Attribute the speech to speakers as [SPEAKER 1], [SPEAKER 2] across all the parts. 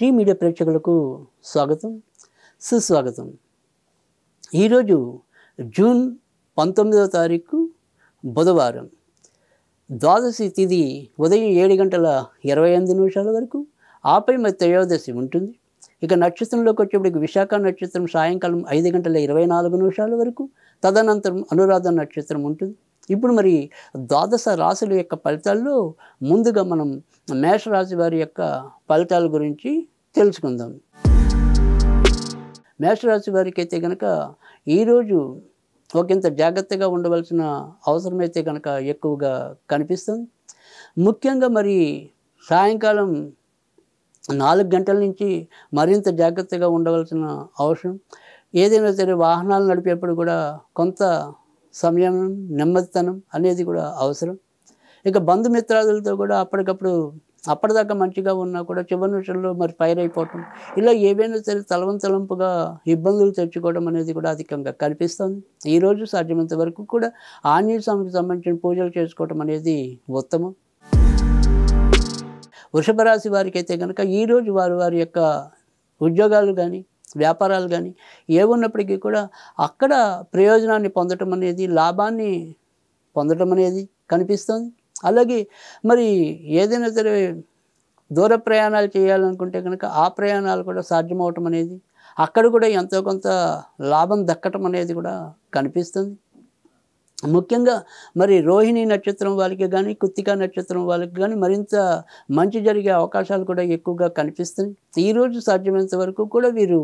[SPEAKER 1] Tea media ప్రేక్షకులకు స్వాగతం, సుస్వాగతం. ఈరోజు జూన్ 19వ తారీఖు బుధవారం. ద్వాదశి తిథి ఉదయం 7:28 వరకు, ఆపై మరి త్రయోదశి ఉంటుంది. ఇక నక్షత్రంలోకి వచ్చేప్పటికి విశాఖ నక్షత్రం సాయంకాలం 5:24 వరకు, తదనంతరం అనురాధ నక్షత్రం ఉంటుంది. ఇప్పుడు మరి ద్వాదశ రాశుల యొక్క ఫలితాల్లో ముందుగా మనం మేషరాశి వారి యొక్క ఫలితాల గురించి తెలుసుకుందాం. మేషరాశి వారికి అయితే కనుక ఈరోజు ఒకంత జాగ్రత్తగా ఉండవలసిన అవసరమైతే కనుక ఎక్కువగా కనిపిస్తుంది. ముఖ్యంగా మరి సాయంకాలం 4 గంటల నుంచి మరింత జాగ్రత్తగా ఉండవలసిన అవసరం. ఏదైనా సరే వాహనాలు నడిపేప్పుడు కూడా కొంత సమయం, నెమ్మదితనం అనేది కూడా అవసరం. ఇక బంధుమిత్రాదులతో కూడా అప్పటిదాకా మంచిగా ఉన్నా కూడా చివరి నిమిషంలో మరి ఫైర్ అయిపోవటం, ఇలా ఏవైనా సరే తలవంతలంపుగా ఇబ్బందులు తెచ్చుకోవడం అనేది కూడా అధికంగా కనిపిస్తుంది. ఈరోజు సాధ్యమైనంత వరకు కూడా ఆంజనేయ స్వామికి సంబంధించిన పూజలు చేసుకోవటం అనేది ఉత్తమం. వృషభ రాశి వారికి అయితే కనుక ఈరోజు వారి యొక్క ఉద్యోగాలు కానీ వ్యాపారాలు కానీ ఏమున్నప్పటికీ కూడా అక్కడ ప్రయోజనాన్ని పొందటం అనేది, లాభాన్ని పొందటం అనేది కనిపిస్తుంది. అలాగే మరి ఏదైనా సరే దూర ప్రయాణాలు చేయాలనుకుంటే కనుక ఆ ప్రయాణాలు కూడా సాధ్యమవటం అనేది, అక్కడ కూడా ఎంతో కొంత లాభం దక్కటం అనేది కూడా కనిపిస్తుంది. ముఖ్యంగా మరి రోహిణి నక్షత్రం వాళ్ళకి కానీ, కృత్తికా నక్షత్రం వాళ్ళకి కానీ మరింత మంచి జరిగే అవకాశాలు కూడా ఎక్కువగా కనిపిస్తుంది. ఈరోజు సాధ్యమైనంత వరకు కూడా వీరు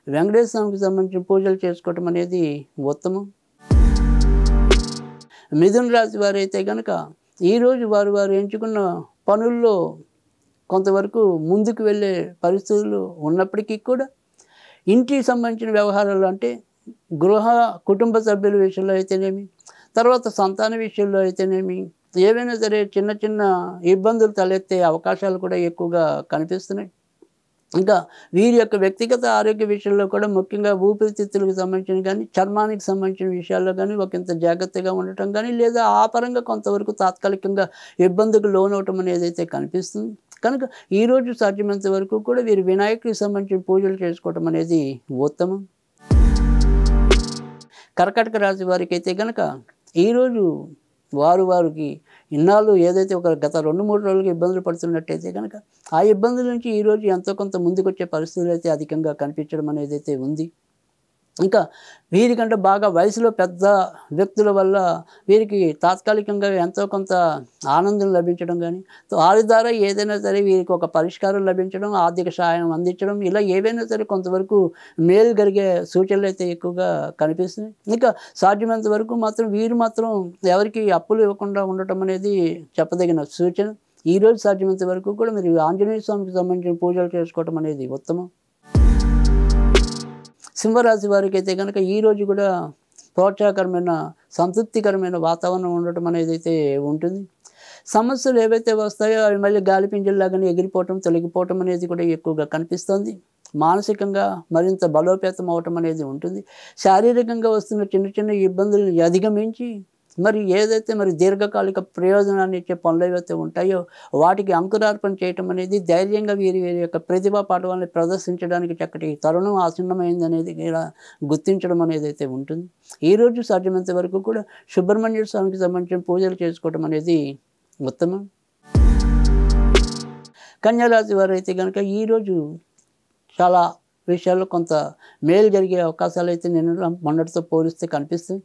[SPEAKER 1] వెంకటేశ్వర స్వామికి సంబంధించిన పూజలు చేసుకోవటం అనేది ఉత్తమం. మిథున రాశి వారు అయితే కనుక ఈరోజు వారు ఎంచుకున్న పనుల్లో కొంతవరకు ముందుకు వెళ్ళే పరిస్థితులు ఉన్నప్పటికీ కూడా ఇంటికి సంబంధించిన వ్యవహారాలు అంటే గృహ కుటుంబ సభ్యుల విషయంలో అయితేనేమి, తర్వాత సంతాన విషయంలో అయితేనేమి, ఏవైనా సరే చిన్న చిన్న ఇబ్బందులు తలెత్తే అవకాశాలు కూడా ఎక్కువగా కనిపిస్తున్నాయి. ఇంకా వీరి యొక్క వ్యక్తిగత ఆరోగ్య విషయంలో కూడా ముఖ్యంగా ఊపిరితిత్తులకు సంబంధించిన కానీ, చర్మానికి సంబంధించిన విషయాల్లో కానీ ఒకంత జాగ్రత్తగా ఉండటం కానీ, లేదా ఆ పరంగా కొంతవరకు తాత్కాలికంగా ఇబ్బందులకు లోనవటం అనేది అయితే కనిపిస్తుంది. కనుక ఈరోజు సాధ్యమైనంత వరకు కూడా వీరు వినాయకుడికి సంబంధించిన పూజలు చేసుకోవటం అనేది ఉత్తమం. కర్కాటక రాశి వారికి అయితే కనుక ఈరోజు వారికి ఇన్నాళ్ళు ఏదైతే ఒక గత 2-3 రోజులుగా ఇబ్బందులు పడుతున్నట్టయితే కనుక ఆ ఇబ్బందుల నుంచి ఈరోజు ఎంతో కొంత ముందుకొచ్చే పరిస్థితులు అయితే అధికంగా కనిపించడం అనేది అయితే ఉంది. ఇంకా వీరికంటే బాగా వయసులో పెద్ద వ్యక్తుల వల్ల వీరికి తాత్కాలికంగా ఎంతో కొంత ఆనందం లభించడం కానీ, వారి ద్వారా ఏదైనా సరే వీరికి ఒక పరిష్కారం లభించడం, ఆర్థిక సహాయం అందించడం, ఇలా ఏవైనా సరే కొంతవరకు మేలు జరిగే సూచనలు అయితే ఎక్కువగా కనిపిస్తున్నాయి. ఇంకా సాధ్యమైనంత వరకు మాత్రం వీరు మాత్రం ఎవరికి అప్పులు ఇవ్వకుండా ఉండటం అనేది చెప్పదగిన సూచన. ఈరోజు సాధ్యమైనంత వరకు కూడా మీరు ఆంజనేయ స్వామికి సంబంధించిన పూజలు చేసుకోవటం అనేది ఉత్తమం. సింహరాశి వారికి అయితే కనుక ఈరోజు కూడా ప్రోత్సాహకరమైన, సంతృప్తికరమైన వాతావరణం ఉండటం అనేది అయితే ఉంటుంది. సమస్యలు ఏవైతే వస్తాయో అవి మళ్ళీ గాలిపింజల్లాగానే ఎగిరిపోవటం, తొలగిపోవటం అనేది కూడా ఎక్కువగా కనిపిస్తుంది. మానసికంగా మరింత బలోపేతం అవటం అనేది ఉంటుంది. శారీరకంగా వస్తున్న చిన్న చిన్న ఇబ్బందులను అధిగమించి మరి ఏదైతే మరి దీర్ఘకాలిక ప్రయోజనాన్ని ఇచ్చే పనులు ఏవైతే ఉంటాయో వాటికి అంకురార్పణ చేయటం అనేది, ధైర్యంగా వీరి యొక్క ప్రతిభా పాఠవాన్ని ప్రదర్శించడానికి చక్కటి తరుణం ఆసన్నమైంది అనేది ఇలా గుర్తించడం అనేది అయితే ఉంటుంది. ఈరోజు సాధ్యమైనంత వరకు కూడా సుబ్రహ్మణ్య స్వామికి సంబంధించిన పూజలు చేసుకోవటం అనేది ఉత్తమం. కన్యారాశి వారు అయితే కనుక ఈరోజు చాలా విషయాల్లో కొంత మేలు జరిగే అవకాశాలు అయితే మొన్నటితో పోలిస్తే కనిపిస్తాయి.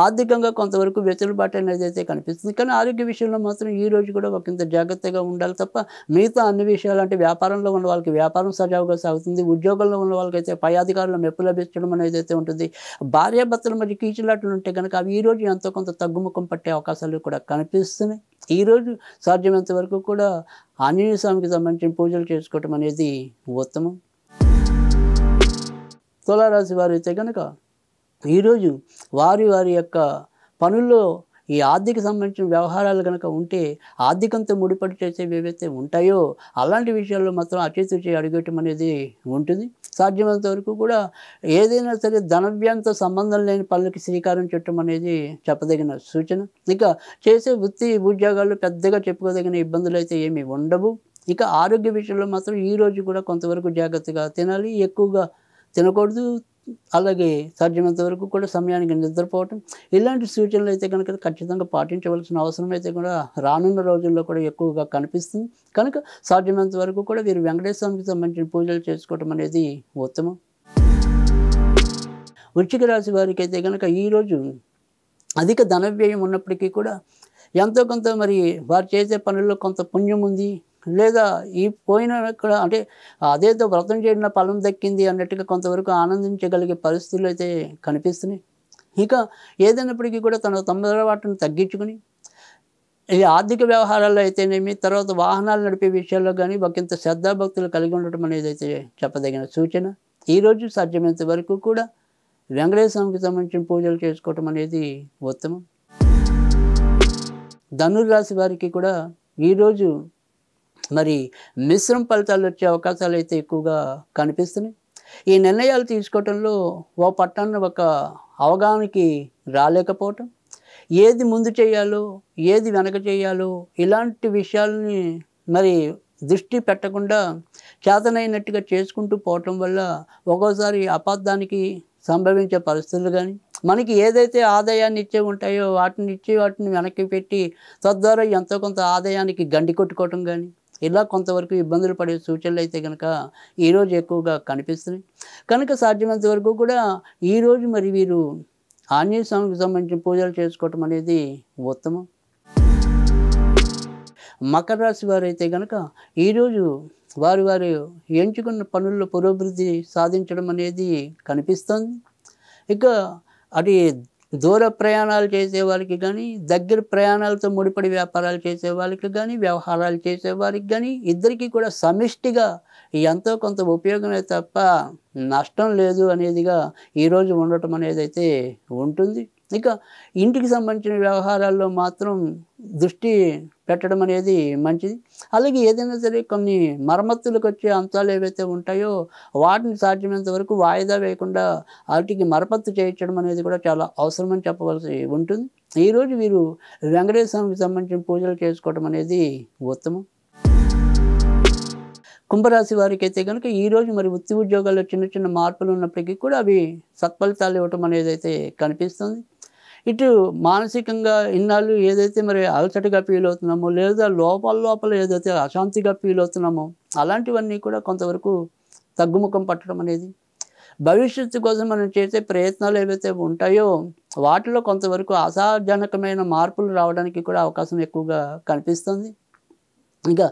[SPEAKER 1] ఆర్థికంగా కొంతవరకు వెసులుబాటు అనేది అయితే కనిపిస్తుంది. కానీ ఆరోగ్య విషయంలో మాత్రం ఈరోజు కూడా ఒకంత జాగ్రత్తగా ఉండాలి తప్ప మిగతా అన్ని విషయాలు అంటే వ్యాపారంలో ఉన్న వాళ్ళకి వ్యాపారం సజావుగా సాగుతుంది. ఉద్యోగంలో ఉన్న వాళ్ళకైతే పై అధికారుల మెప్పు లభించడం అనేది అయితే ఉంటుంది. భార్యాభర్తల మధ్య కీచులాటలు ఉంటే కనుక అవి ఈరోజు ఎంతో కొంత తగ్గుముఖం పట్టే అవకాశాలు కూడా కనిపిస్తున్నాయి. ఈరోజు సాధ్యమైనంత వరకు కూడా ఆంజనేయ స్వామికి సంబంధించిన పూజలు చేసుకోవటం అనేది ఉత్తమం. తులారాశి వారు అయితే కనుక ఈరోజు వారి యొక్క పనుల్లో ఈ ఆర్థిక సంబంధించిన వ్యవహారాలు కనుక ఉంటే, ఆర్థికంతో ముడిపడి చేసేవి ఏవైతే ఉంటాయో అలాంటి విషయాల్లో మాత్రం అచేతూచి అడుగేయటం అనేది ఉంటుంది. సాధ్యమైనంత వరకు కూడా ఏదైనా సరే ధనవ్యంతో సంబంధం లేని పనులకి శ్రీకారం చుట్టడం అనేది చెప్పదగిన సూచన. ఇక చేసే వృత్తి ఉద్యోగాల్లో పెద్దగా చెప్పుకోదగిన ఇబ్బందులు అయితే ఏమీ ఉండవు. ఇక ఆరోగ్య విషయంలో మాత్రం ఈరోజు కూడా కొంతవరకు జాగ్రత్తగా తినాలి, ఎక్కువగా తినకూడదు. అలాగే సాధ్యమైనంత వరకు కూడా సమయానికి నిద్రపోవటం, ఇలాంటి సూచనలు అయితే కనుక ఖచ్చితంగా పాటించవలసిన అవసరం అయితే కూడా రానున్న రోజుల్లో కూడా ఎక్కువగా కనిపిస్తుంది. కనుక సాధ్యమైనంత వరకు కూడా వీరు వెంకటేశ్వర స్వామికి సంబంధించిన పూజలు చేసుకోవటం అనేది ఉత్తమం. వృశ్చిక రాశి వారికి అయితే కనుక ఈరోజు అధిక ధన వ్యయం ఉన్నప్పటికీ కూడా ఎంతో కొంత మరి వారు చేసే పనుల్లో కొంత పుణ్యం ఉంది, లేదా ఈ పోయిన ఇక్కడ అంటే అదేదో వ్రతం చేయడం ఫలం దక్కింది అన్నట్టుగా కొంతవరకు ఆనందించగలిగే పరిస్థితులు అయితే కనిపిస్తున్నాయి. ఇక ఏదైనప్పటికీ కూడా తన తొందరపాటును తగ్గించుకుని ఈ ఆర్థిక వ్యవహారాల్లో అయితేనేమి, తర్వాత వాహనాలు నడిపే విషయాల్లో కానీ ఒకంత శ్రద్ధాభక్తులు కలిగి ఉండటం అనేది అయితే చెప్పదగిన సూచన. ఈరోజు సాధ్యమైనంత వరకు కూడా వెంకటేశ్వర స్వామికి సంబంధించిన పూజలు చేసుకోవటం అనేది ఉత్తమం. ధనుర్రాశి వారికి కూడా ఈరోజు మరి మిశ్రమ ఫలితాలు వచ్చే అవకాశాలు అయితే ఎక్కువగా కనిపిస్తున్నాయి. ఈ నిర్ణయాలు తీసుకోవటంలో ఓ పట్టాన ఒక అవగాహనకి రాలేకపోవటం, ఏది ముందు చేయాలో ఏది వెనక చేయాలో ఇలాంటి విషయాలని మరి దృష్టి పెట్టకుండా చేతనైనట్టుగా చేసుకుంటూ పోవటం వల్ల ఒక్కోసారి అపార్థానికి సంభవించే పరిస్థితులు కానీ, మనకి ఏదైతే ఆదాయాన్ని ఇచ్చే ఉంటాయో వాటిని వెనక్కి పెట్టి తద్వారా ఎంతో కొంత ఆదాయానికి గండి కొట్టుకోవటం కానీ, ఇలా కొంతవరకు ఇబ్బందులు పడే సూచనలు అయితే కనుక ఈరోజు ఎక్కువగా కనిపిస్తున్నాయి. కనుక సాధ్యమైనంత వరకు కూడా ఈరోజు మరి వీరు ఆంజనేయ స్వామికి సంబంధించిన పూజలు చేసుకోవటం అనేది ఉత్తమం. మకర రాశి వారైతే కనుక ఈరోజు వారు ఎంచుకున్న పనుల్లో పురోభివృద్ధి సాధించడం అనేది కనిపిస్తుంది. ఇక అది దూర ప్రయాణాలు చేసే వారికి కానీ, దగ్గర ప్రయాణాలతో ముడిపడి వ్యాపారాలు చేసే వాళ్ళకి కానీ, వ్యవహారాలు చేసేవారికి కానీ ఇద్దరికీ కూడా సమిష్టిగా ఎంతో కొంత ఉపయోగమే తప్ప నష్టం లేదు అనేదిగా ఈరోజు ఉండటం అనేది అయితే ఉంటుంది. ఇక ఇంటికి సంబంధించిన వ్యవహారాల్లో మాత్రం దృష్టి పెట్టడం అనేది మంచిది. అలాగే ఏదైనా సరే కొన్ని మరమ్మతులకు వచ్చే అంశాలు ఏవైతే ఉంటాయో వాటిని సాధ్యమైనంత వరకు వాయిదా వేయకుండా వాటికి మరమ్మత్తు చేయించడం అనేది కూడా చాలా అవసరమని చెప్పవలసి ఉంటుంది. ఈరోజు వీరు వెంకటేశ్వర స్వామికి సంబంధించిన పూజలు చేసుకోవడం అనేది ఉత్తమం. కుంభరాశి వారికి అయితే కనుక ఈరోజు మరి వృత్తి ఉద్యోగాల్లో చిన్న చిన్న మార్పులు ఉన్నప్పటికీ కూడా అవి సత్ఫలితాలు ఇవ్వటం అనేది అయితే కనిపిస్తుంది. ఇటు మానసికంగా ఇన్నాళ్ళు ఏదైతే మరి అలసటగా ఫీల్ అవుతున్నామో, లేదా లోపల ఏదైతే అశాంతిగా ఫీల్ అవుతున్నామో అలాంటివన్నీ కూడా కొంతవరకు తగ్గుముఖం పట్టడం అనేది, భవిష్యత్తు కోసం మనం చేసే ప్రయత్నాలు ఏవైతే ఉంటాయో వాటిలో కొంతవరకు ఆశాజనకమైన మార్పులు రావడానికి కూడా అవకాశం ఎక్కువగా కనిపిస్తుంది. ఇంకా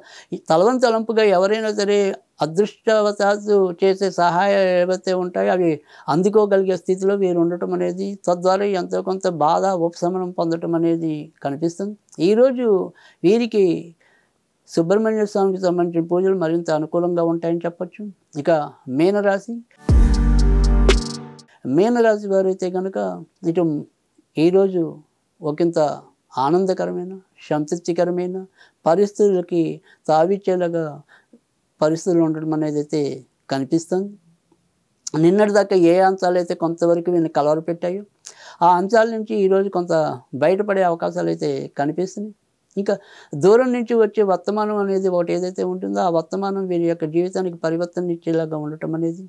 [SPEAKER 1] తలవంతలంపుగా ఎవరైనా సరే అదృష్టవశాత్తు చేసే సహాయం ఏవైతే ఉంటాయో అవి అందుకోగలిగే స్థితిలో వీరు ఉండటం అనేది, తద్వారా ఎంతో కొంత బాధ ఉపశమనం పొందటం అనేది కనిపిస్తుంది. ఈరోజు వీరికి సుబ్రహ్మణ్య స్వామికి సంబంధించిన పూజలు మరింత అనుకూలంగా ఉంటాయని చెప్పచ్చు. ఇక మీనరాశి వారైతే కనుక ఇటు ఈరోజు ఒకంత ఆనందకరమైన సంతృప్తికరమైన పరిస్థితులకి తావిచ్చేలాగా పరిస్థితులు ఉండడం అనేది అయితే కనిపిస్తుంది. నిన్నటిదాకా ఏ అంశాలు అయితే కొంతవరకు వీళ్ళని కలవరపెట్టాయో ఆ అంశాల నుంచి ఈరోజు కొంత బయటపడే అవకాశాలు అయితే కనిపిస్తున్నాయి. ఇంకా దూరం నుంచి వచ్చే వర్తమానం అనేది ఒకటి ఏదైతే ఉంటుందో ఆ వర్తమానం వీరి యొక్క జీవితానికి పరివర్తన ఇచ్చేలాగా ఉండటం అనేది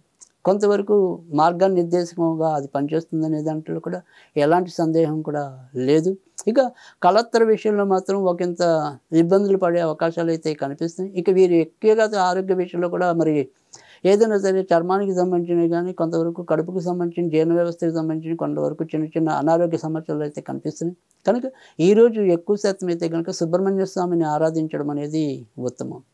[SPEAKER 1] కొంతవరకు మార్గనిర్దేశకంగా అది పనిచేస్తుందనే దాంట్లో కూడా ఎలాంటి సందేహం కూడా లేదు. ఇక కళత్ర విషయంలో మాత్రం ఒకంత ఇబ్బందులు పడే అవకాశాలు అయితే కనిపిస్తున్నాయి. ఇక వీరి వ్యక్తిగత ఆరోగ్య విషయంలో కూడా మరి ఏదైనా సరే చర్మానికి సంబంధించినవి కానీ, కొంతవరకు కడుపుకు సంబంధించిన జీర్ణ వ్యవస్థకు సంబంధించిన కొంతవరకు చిన్న చిన్న అనారోగ్య సమస్యలు అయితే కనిపిస్తున్నాయి. కనుక ఈరోజు ఎక్కువ శాతం అయితే కనుక సుబ్రహ్మణ్య స్వామిని ఆరాధించడం అనేది ఉత్తమం.